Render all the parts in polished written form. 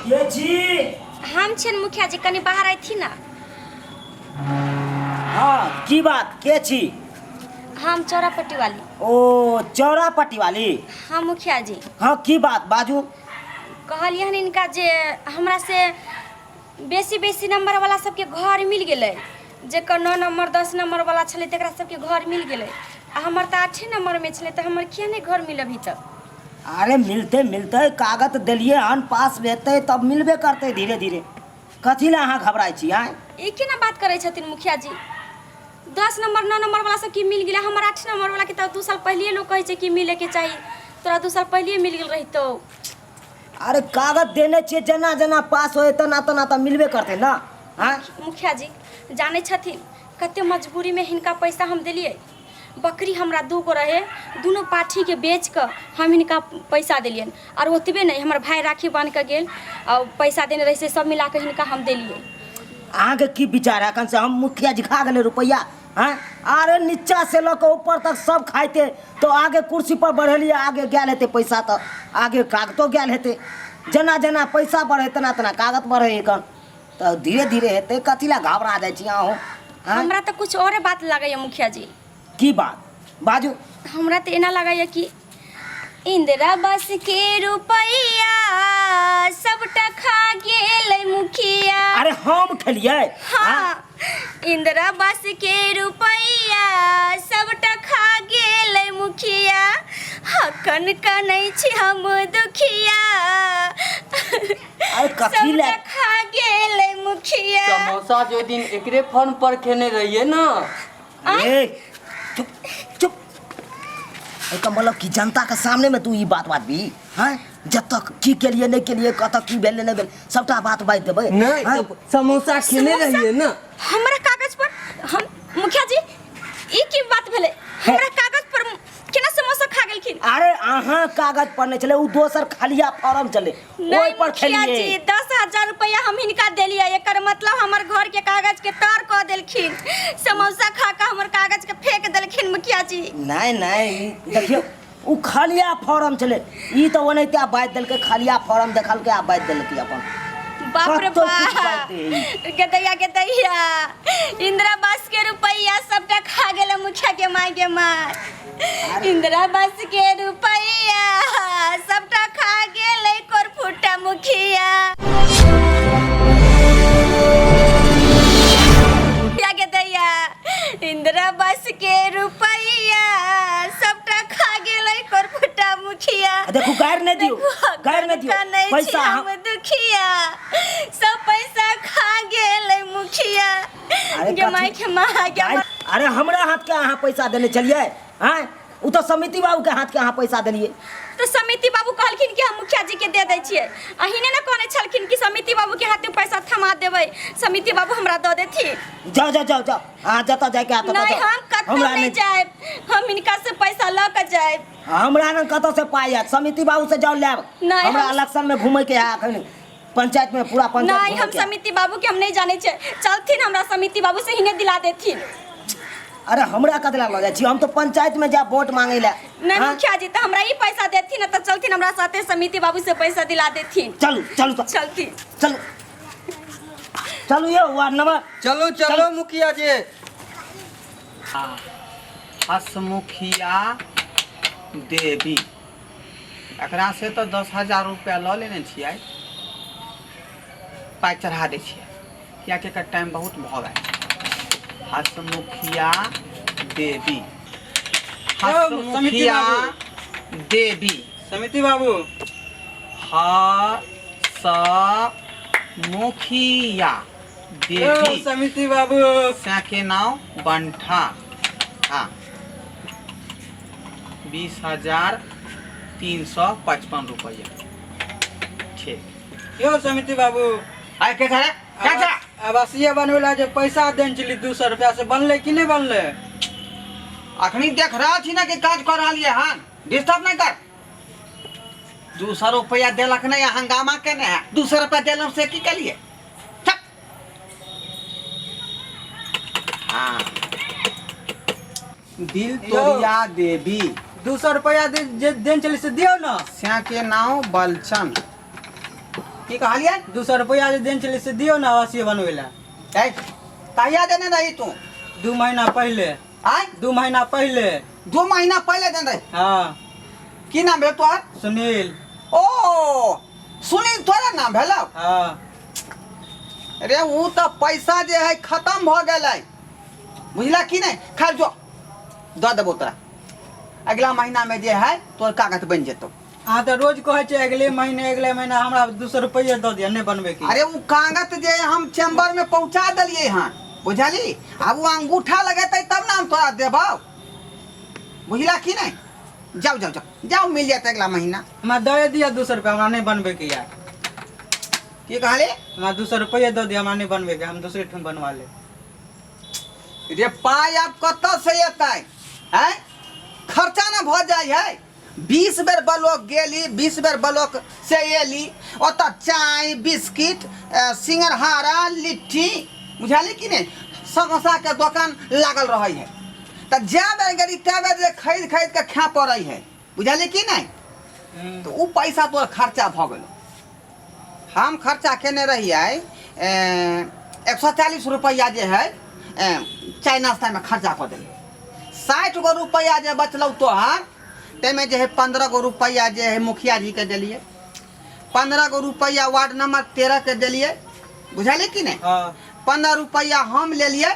के छी? हम छन मुखिया जी कनी बाहर आई थी ना। हाँ की बात के छी? हम चौरापट्टी वाली। ओ चौरापट्टी वाली। हाँ मुखिया जी। हाँ की बात बाजू। कहलिए हन इनका जे हमरा से बेसी बेसी नंबर वाला सबके घर मिल गेलै, जेकर 9 नंबर 10 नंबर वाला छलै तकरा सबके घर मिल गेलै। आ हमर तो 8 नंबर में छलै तो हमर किया नहीं घर मिल अभी तक? अरे मिलते मिलते कागज दिलिए हन, पास भेजते तब मिलबे करते धीरे धीरे। कथी ला अहाँ घबराई छी? आए ई केना बात करे छथिन मुखिया जी? 10 नंबर 9 नंबर वाला सब की मिल गेलै, हमर 8 नंबर वाला के तो 2 साल पहले लोग कहे छै कि मिले के चाहिए, तोरा 2 साल पहले मिल गेल रही तो। अरे कागज देने छे, जना जना पास होए तना तना तो मिलबे करते ना। हाँ मुखिया जी जाने छथिन कते मजबूरी में हिनका पैसा हम दिलिए। बकरी हमरा 2 गो रहे, दोनों पाठी के बेच कर हम हिनका पैसा दिलियन। और ओतबे नहीं, हमार भाई राखी बांध के गेल और पैसा देने रहे से सब मिला के हिनका हम दिलिए। आगे की विचार है? कन से हम मुखिया जी खा गए रुपया? हाँ अरे नीचा से लेकर ऊपर तक सब खाते तो आगे कुर्सी पर बढ़लिए, आगे गया हेते पैसा तो आगे कागजो गया हेते। जना जना पैसा बढ़े तना तना कागज बढ़े कन तो धीरे धीरे हेते। कथी ला घबरा जाए छी अहूँ? हमरा तो कुछ और बात लगे मुखिया जी। की बात बाजू। हमरा तो एना लगे कि इंदिरा बस के रुपया सबटा खा गेलै मुखिया। अरे हम खेलिए? हाँ इंदिरा बस के रुपया सबटा खा गेलै मुखिया, हकन कनै छी हम दुखिया। अरे कथी ले खा गेलै मुखिया। समोसा जो दिन एकरे फोन पर खेने रहिए ना। ए चुप चुप। एक मतलब कि जनता के सामने में तू ये बात भी? हाँ जब तक की के लिए नहीं के लिए कत की भेल नहीं भेल सबटा बात बात देबे। नहीं तो समोसा खेने रहिए ना। हमरा कागज पर हम मुखिया जी ई की बात भेले? हमरा कागज पर केना समोसा खा गेलखिन? अरे अहाँ कागज पर नहीं चले, उ दोसर खालिया फॉर्म चले ओई पर मुखिया खेलिए। जी 10,000 रुपया हम हिनका देलिए, एकर मतलब हमर घर के कागज के तार क देलखिन। समोसा खा के हमर कागज के फेंक देलखिन मुखिया जी। नहीं नहीं देखियो उ खालिया फॉर्म चले, ई तो ओनैते बात देलके खालिया फॉर्म देखल के आ बात देलके अपन। बाप रे कत्तो कुछ बाप बात है। गदैया इंदिरा बस के रुपया सबटा खा गेल मुखिया के माई के माई। इंदिरा बस के रुपया सबटा खा गेल कोरफुटा मुखिया। गदैया इंदिरा बस के रुपया सबटा खा गेल कोरफुटा मुखिया। देखो गैर नहीं दियो, गैर नहीं दियो पैसा हम दुखिया, सब पैसा खा गेल मुखिया। के माई के माँ के। अरे हमरा हाथ के अहाँ पैसा देने चलिए? हाँ उ तो समिति बाबू के हाथ के अहाँ पैसा दिलिए। तो समिति बाबू कहलखिन कि हम मुखिया जी के दे दै छियै। अहिने न कहने छलखिन कि समिति बाबू के हाथ में पैसा थमा देबै, समिति बाबू हमरा दऽ देथिन। जाओ जाओ जाओ जाओ हाँ जता जाए के आता नहीं हम कतौ नहीं जाए, हम इनका से पैसा ल के जाए। हमरा न कत से पाई है? समिति बाबू से जाओ लेब। नहीं, हमरा हम- इलेक्शन में घूमे के है अखन पंचायत में पूरा पंचायत नहीं घूमे हम के है। समिति बाबू के हम नहीं जाने छे, चलथिन हमरा समिति बाबू से हिने दिला देथिन। अरे हमरा कतला लग जाए छी, हम तो पंचायत में जा वोट मांगे ले। नहीं मुखिया जी तो हमरा ही पैसा देथिन त चलथिन हमरा साथे समिति बाबू से पैसा दिला देथिन। चलो चलो चलथिन। चलो चलो ये वार्ड नंबर। चलो चलो मुखिया जी। हसमुखिया देवी एकरा से तो 10,000 रुपया ल लेने छियै, पाई चढ़ा दे छियै कियाकि एकर टाइम बहुत भऽ गेल। हसमुखिया देवी, हसमुखिया देवी, समिति बाबू हसमुखिया देवी, समिति बाबू के नाम बंठा। हाँ 20,355 रुपया। ठीक यो समिति बाबू आय के थारे क्या था? आवासीय बनवेला जे पैसा देन चली 200 रुपया से बनले कि नहीं बनले? अखनी देख रहा छी ना कि काज कर रहा है। हाँ डिस्टर्ब नहीं कर। 200 रुपया देलक नहीं, हंगामा केने है। 200 रुपया देलम से की कलिए? हाँ दिल तोरिया देवी 200 रुपया देन चली से दियो ना। स्या के नाम बलचन। की कहलिए 200 रुपया जे देन चली से दियो ना आवासीय बनवे ला। कहिया देने रही तू? 2 महीना पहले। आय 2 महीना पहले। 2 महीना पहले देने रही। हाँ की नाम भेल तोहर? सुनील। ओ सुनील तोरा नाम भेलौ? हाँ अरे वो तो पैसा जे है खत्म भ गेलै, बुझला की नहीं? खैर जो दऽ देबो तोरा, अगला महीना में जे है तोर कागज बन जेतौ। हाँ तो रोज कहे छे अगले महीना हमरा 200 रुपया दऽ दिया नहीं बनवे की। अरे वो कागज जे हम चैम्बर में पहुंचा दिलिए हन, बुझली? अब वो अंगूठा लगेतै तब ना हम तोरा देबौ, बुझला की नहीं? जाओ जाओ जाओ जाओ, मिल जाते अगला महीना। हमरा दे दिया 200 रुपया, हमरा नहीं बनवे की यार। की कहले? हमरा 200 रुपया दऽ दिया, हमरा नहीं बनवे के, हम दूसरे ठन बनवा ले। रे पाई आप कतऽ से एतै? हैं खर्चा ना भ जाय है। 20 बेर ब्लॉक गेली, 20 बेर ब्लॉक से एली, ओतऽ चाय बिस्किट सिंगरहारा लिट्टी, बुझाली कि नहीं, समोसा के दुकान लागल रही है। तो जा बेर गेली तै बेर खरीद खरीद के खा पड़ै है, बुझाली कि नहीं? तो उ पैसा तोर खर्चा भ गेलो। हम खर्चा केने रहिए 140 रुपया जे है चाय नाश्ता में खर्चा कर दिले। 60 गो रुपया जे बचलौ तोहर, तेमें जे है 15 गो रुपया जे है मुखिया जी के दिलिए, 15 गो रुपया वार्ड नंबर 13 के दिलिए, बुझाली कि नहीं? हाँ 15 रुपया हम ले लिए,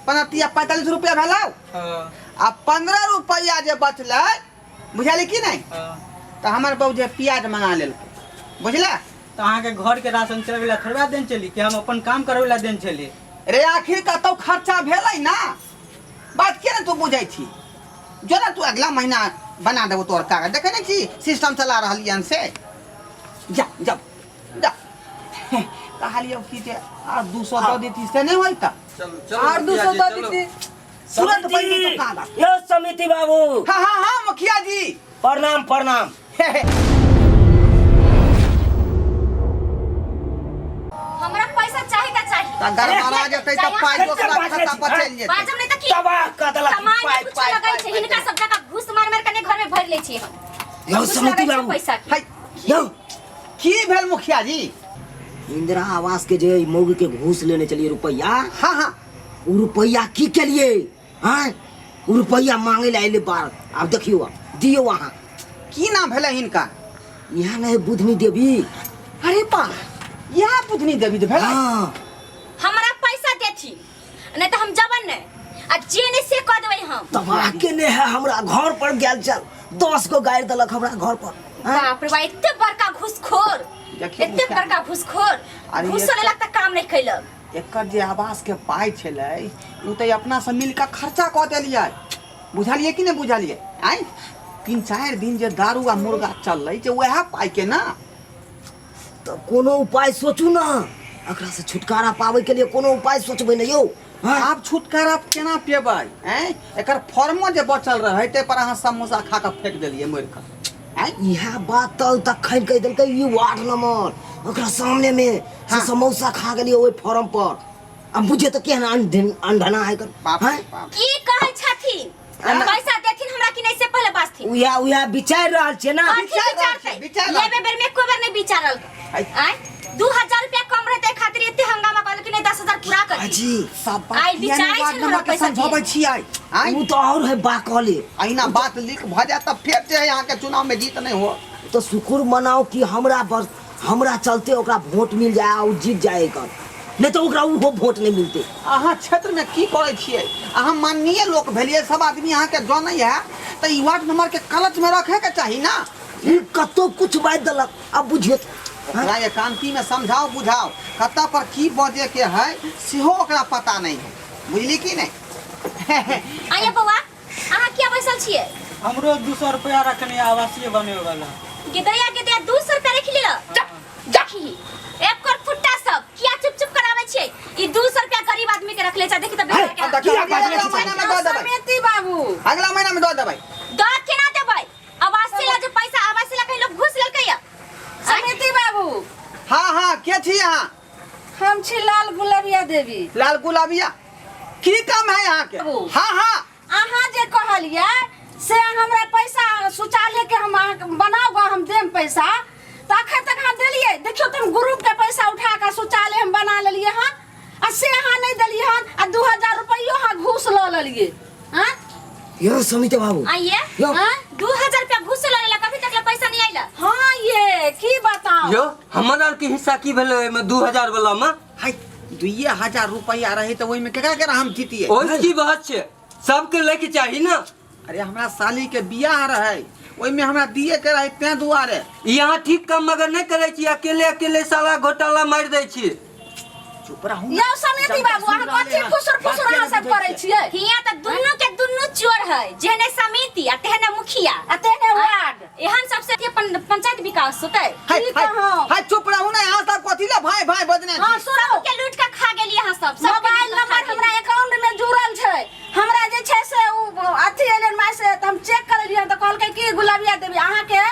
15 45 रुपया भेलौ। हाँ आ 15 रुपया जे बचलै, बुझाली कि नहीं? हाँ। तो हमार बहू जे प्याज मंगा लेलकै, बुझला? तो अहाँ के घर के राशन चलवे ला थोड़ा देन चली कि हम अपन काम करवे ला देन चली। रे आखिर कतौ खर्चा भेलै ना, बात के ना तू बुझै छी? जो ना तू अगला महीना बना देबो तोर कागज, देखे नहीं छी सिस्टम चला रहलिए हन से। जा जा जा कहलियो कि जे और 200 दऽ देती से नहीं होइता? और 200 दऽ देती। तुरंत बन तो कागज। यो समिति बाबू, हाँ हाँ हाँ मुखिया जी प्रणाम प्रणाम। हमरा पैसा चाहिए त चाहिए। ता गड़बड़ा जेतै त पाई दोसरा खाता पर चलि जेतै। बाजम नहीं त की तबाह कऽ देलक सामान पाइ, कुछ पाइ, लगाई पाइ, छै, पाइ, हिनका सब जगह घूस मार मार के घर में भर ले छी हम। यो कुछ समिति लगाई छै बाबू, पैसा की। हाय यो की भेल मुखिया जी? इंदिरा आवास के जे मौगी के घूस लेने चलिए रुपया, हाँ हाँ उ रुपया की केलिए? हाँ उ रुपया मांगे ला अइले बार, अब देखियो दियो वहाँ। की नाम भेलै हिनका? यहाँ नहीं बुधनी देवी। अरे बा यहाँ बुधनी देवी भेलै। हाँ हमरा पैसा देथी नहीं तो हम जबन नहीं आ जेने से कह देबै हम। तबाह के ने है हमरा घर पर गेल चल 10 गो गाड़ि देलक हमरा घर पर। हाँ? बाप रे बा, इत्ते बड़का घूसखोर, देखिए इत्ते मुखिया। बड़का घूसखोर, अरे घूस ये- लेलक त काम नहीं कैलक। एकर जे आवास के पाई छलै उ त अपना से मिल के खर्चा कऽ देलियै, बुझलिए कि नहीं बुझलिए? आइ 3-4 दिन जे दारू आ मुर्गा चललै जे वएह पाई के ना। तो कोनो उपाय सोचू ना, एकरा से छुटकारा पावे के लिए कोनो उपाय सोचबै न यौ। हाँ? आप छुटकारा केना पेबै? हैं एकर फॉर्मो जे बचल रहै ते पर अहाँ समोसा खा के फेंक देलिए मोरि के। हैं यह बात तल तक खैन कह देलकै ई वार्ड नंबर, ओकरा सामने में से हाँ। समोसा खा गेलिए ओइ फॉर्म पर। अब बुझे तो केहन अनढना है कर। बाप हाँ? रे बाप। की कहै छथिन? अना- पैसा देथिन हमरा कि नहीं से पहले बासथिन। उया विचार रहल छै ना। कथी विचार रहल विचारतै? छै, विचार रहल लेबे बेर में एको बेर नहीं विचारल। है। आय 2000 रुपया कम रहते खातिर एते हंगामा करल कि नहीं 10,000 पूरा कर दी। अजी सब आइ बात विचारै यानी छै वार्ड हमरा नंबर के पैसा समझाबै दिए। छियै। आइ उ तो और है बाकले। अहिना बात लीक भ जाए तब फेर जे है यहाँ के चुनाव में जीत नहीं हो। तो शुक्र मनाओ कि हमरा चलते ओकरा वोट मिल जाए और जीत जाए कर, नहीं तो ओकरा वो वोट नहीं मिलते। अहाँ क्षेत्र में की करै छियै? अहाँ माननीय लोक भेलिए, सब आदमी अहाँ के जानै है, तो ई वार्ड नंबर के कलच में रखे के चाही ना। ई कतो कुछ बात देलक, अब बुझिए ओकरा एकांती में समझाओ बुझाओ, कत्ता पर की बजे के है सेहो ओकरा पता नहीं है, बुझली कि नहीं? आया बौआ, अहाँ किया बैसल छियै? हमरो 200 रुपया रखने आवासीय बने वाला। गिदया 200 रुपया रख लेला। देखी एक और फुट्टा सब किया चुप चुप करावे छियै? ई 200 रुपया गरीब आदमी के रख ले छै, देखी त बेकार के। अगला महीना में दऽ देबै। समिति बाबू अगला महीना में दऽ देबै। दर केना देबै? आवासीय ला जो पैसा आवासीय ला कहीं लोग घुस लेलकै या। समिति बाबू हाँ हाँ के छी अहाँ? हम छी लाल गुलाबिया देवी। लाल गुलाबिया की काम है यहाँ के? बाबू। हाँ हाँ अहाँ जे कहलिए से हमरा पैसा शौचालय के हम बनाओ हम देम पैसा, तो अखन तक हम देलिए। ले लिए हां यो समिति बाबू आइए यो 2000 रुपया घूस से लेला कभी तक पैसा नहीं आइला। हां ये की बताओ यो हमर आर के हिस्सा की भेलै एमे 2000 वाला में हाय 2000 रुपया रहे तो ओइ में केकरा केकरा हम जीतिए। ओइ की बात छै सबके लेके चाही ना। अरे हमरा साली के बियाह रहे ओइ में हमरा दिए के रहे तै दुआरे। यहाँ ठीक काम मगर नहीं करे छी अकेले अकेले साला घोटाला मार दे छी। चुप रहू यो समिति बाबू अहाँ कथि फुसुर फुसुर अहाँ सब करे छियै हिया त दुन्नु के दुन्नु चोर है जेने समिति आ तेने मुखिया आ तेने वार्ड एहन सबसे के पंचायत विकास होतै। हाय की हाय कहो? हाय चुप रहू ना यहाँ तक कथि ले भाई भाई बजने छी। हां सुनो के लूट के खा गेलिए अहाँ सब मोबाइल नंबर हमरा अकाउंट में जुड़ल छै हमरा जे छै से उ अथी एलन माय से हम चेक करलियै त कहलकै कि गुलाबिया देवी अहाँ के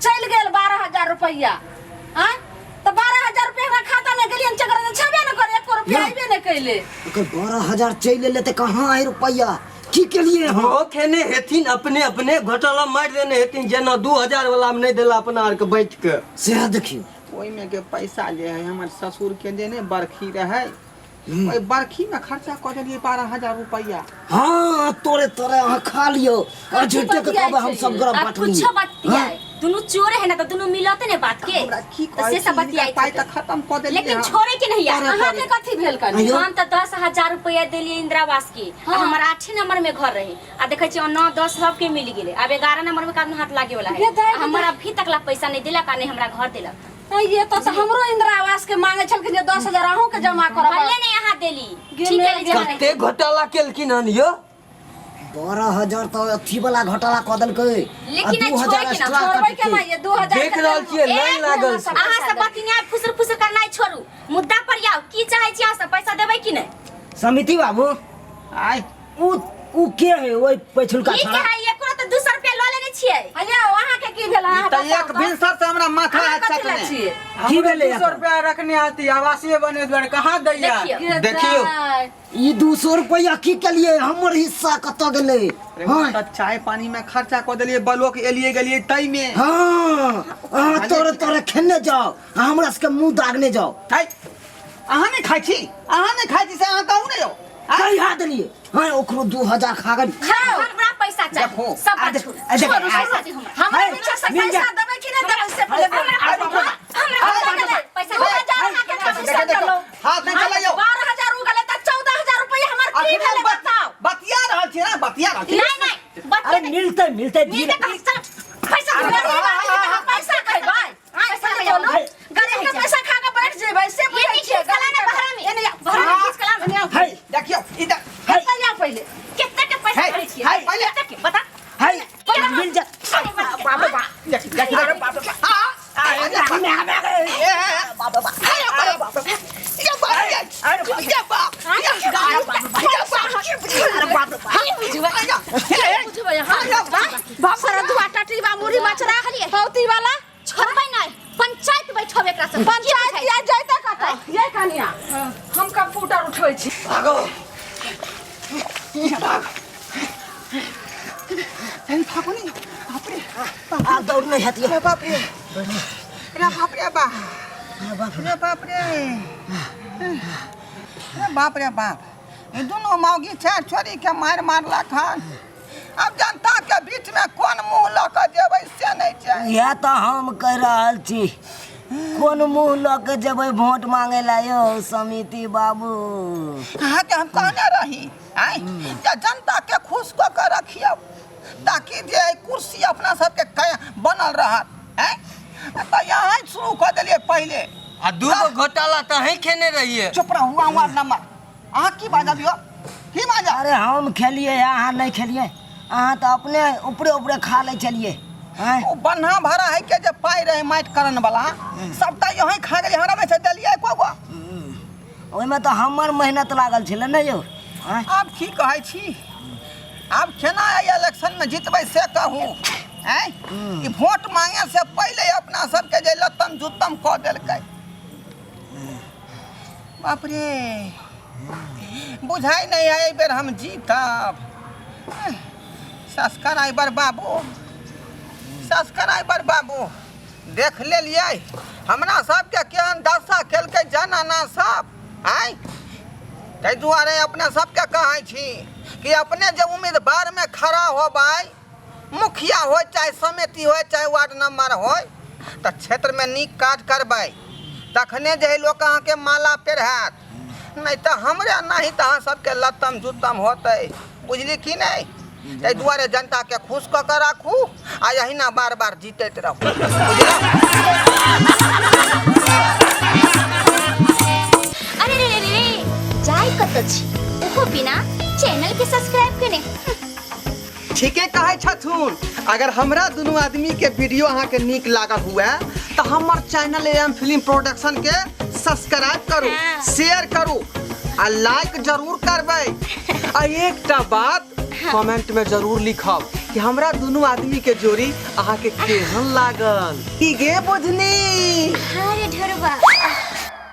चल गेल 12000 रुपया हां तो 12000 रुपया हमरा खाता में गेलियन चक्कर में छबे न करे 1 रुपया आइबे न कइले ओकर 12000 चल लेते कहाँ है रुपया की के लिए हम वो खेने हेथिन अपने अपने घोटाला मार देने हेथिन जेना 2000 वाला में नहीं देला अपना आर के बैठ के से देखियो ओइ में के पैसा जे है हमर ससुर के देने बरखी रहे ओइ बरखी में खर्चा कर देलिए 12000 रुपया। हाँ तोरे तोरे अहाँ खा लियो और झूठे के कहबे हम सब गरम बांट लिए। कुछ बतियाए दुनु चोर है ना तो दुनु मिलते ने बात के हमरा की तो से सब बतियाए पाई त खत्म कर देलिए। लेकिन छोड़े के नहीं यार अहाँ के कथि भेल कनी हम तो 10,000 रुपया दिलिए इंदिरा आवास के हाँ। हमर 8 नंबर में घर रहे आ देखे छी 9 10 सब के मिल गेले अब 11 नंबर में कादन हाथ लागे वाला ये है दाई- हमर अभी तक ला पैसा नहीं दिला का नहीं हमरा घर दिलक ये तो हमरो इंदिरा आवास के मांगे छलखिन जे 10000 अहूं के जमा करब भले ने यहाँ देली गे ठीक है मेरे लीजिए कते घोटाला केलखिन हन यो 12000 तो अथी वाला घोटाला क देलकै लेकिन आ 2000 छोड़े के ना, एक्स्ट्रा छोड़बै काट के के मां ये 2000 देख रहल छियै लाइन लागल छै। अहाँ सब बतिया फुसर फुसर करना छोड़ू मुद्दा पर आओ की चाहे छी अहाँ सब पैसा देबै कि नहीं समिति बाबू आय उ के है ओइ पछुलका ठीक छोरा है एको तो 200 रुपया ल लेने छियै अया वहां के की भेल अहाँ त एक बिनसर से हमरा माथा है चकने। की भेलै 200 रुपया रखने आती आवासीय बने द्वारे कहाँ दैया देखियो देखियो। ई 200 रुपया की के लिए हमर हिस्सा कत गेलै। हाँ त चाय पानी में खर्चा कर देलिए बलोक एलिए गेलिए तई में। हाँ अहाँ तोरे तोरे खेने जाओ हमरा सबके मुंह दागने जाओ। हाय अहाँ नहीं खाई छी अहाँ नहीं खाई छी से अहाँ कहू नहीं हो। कई हाथ लिए हाँ ओकरो 2000 खा गई। हमरा पैसा देखो, चाहिए सब बात छोड़ू छोड़ू पैसा दे हमरा हमरा पीछे से पैसा देबै कि नहीं देबै से पहले हमरा पैसा 2000 के पैसा चलो हाथ नहीं चलाइयो 12000 उ गले त 14000 रुपया हमर की भेले बताओ बतिया रहल छी ना बतिया रहल छी। नहीं नहीं अरे मिलते मिलते धीरे पैसा पैसा खैबै पैसा खैयो ना गरीब के पैसा खा के बैठ जेबै से बुझै छियै चला ना बहरा में एने बहरा में खींच कला हाय देखियो इधर पैसा पहले कितना के पैसा हाय, भरे छियै हाय, पहले तक के बता हाय मिल जा बाप रे बाप देखियो अरे बाप रे हां अरे बाप रे बाप अरे बाप रे ये बाप ये बाप अरे बाप रे बुझबै हां बाप रे दुआ टाटी बा मुड़ी मछरा हौती वाला छोड़बै नहीं पंचायत बैठब एकरा से पंचायत या जाइते कतै ये कनिया हम कंप्यूटर उठबै छी भागो भाग अरे भागो नहीं बाप रे आ दौड़ नहीं हती अरे बाप रे अरे बाप रे बाप अरे बाप रे अरे बाप रे बाप ये दोनों मौगी छे छोरी के मार मारला खान अब जनता के बीच में कौन मुंह ल के जेबै से नहीं छै। यह तो हम कह रहल छी कोन मुंह ल के जेबै वोट मांगे ला यो समिति बाबू। अहाँ के हम कहने रही आय जे जनता के खुश क के रखियो ताकि जे कुर्सी अपना सबके बनल रहत हैं तो यहाँ शुरू कर देलिए पहले आ दूगो घोटाला त ही खेने रहिए। चुप रहो हुआ नंबर अहाँ की बाजबियो की बाजा अरे हम खेलिए अहाँ नहीं खेलिए अहाँ तो अपने ऊपरे ऊपरे खा ले चलिए। वो बन्हा भरा है के जे पाई रहे माइट करन वाला सबटा यहीं खा गेली हमरा में से देलिए कोगो ओइमे तो हमर मेहनत लागल छले न यो। अब की कहै छी अब केना इलेक्शन में जीतबै से कहू हैं कि वोट मांगे से पहले अपना सबके जे लतम जुतम क देलकै बाप रे बुझाई नहीं है बेर हम जीतब सब्सक्राइबर बाबू सब्सक्राइबर बाबू देख लेलिए हमरा सबके केहन दशा केलकै जनाना सब आय ताहि दुआरे अपने सबके कहै छी कि अपने जे उम्मीदवार में खड़ा होबै, मुखिया हो चाहे समिति हो चाहे वार्ड नंबर हो, तो क्षेत्र में नीक काज करबै, तखने जे लोग अहाँ के माला पेरहात, नहीं तो हमरे नहीं तो अहाँ सबके लत्तम जुत्तम होते, बुझली कि नहीं? ताहि दुआरे जनता के खुश कऽ के राखू आ अहिना बार बार जीतैत रहू, बुझलहुँ? अरे रे रे रे जाय कत छी ओहो बिना चैनल के सब्सक्राइब केने। ठीके कहै छथुन। अगर हमरा दुनू आदमी के वीडियो अहाँ के नीक लागल हुए तो हमर चैनल एम फिल्म प्रोडक्शन के सब्सक्राइब करू, शेयर करू आ लाइक जरूर करबै। आ एकटा बात कमेंट में जरूर लिखब कि हमरा दुनू आदमी के जोड़ी अहाँ के केहन लागल। की गे बुझनी?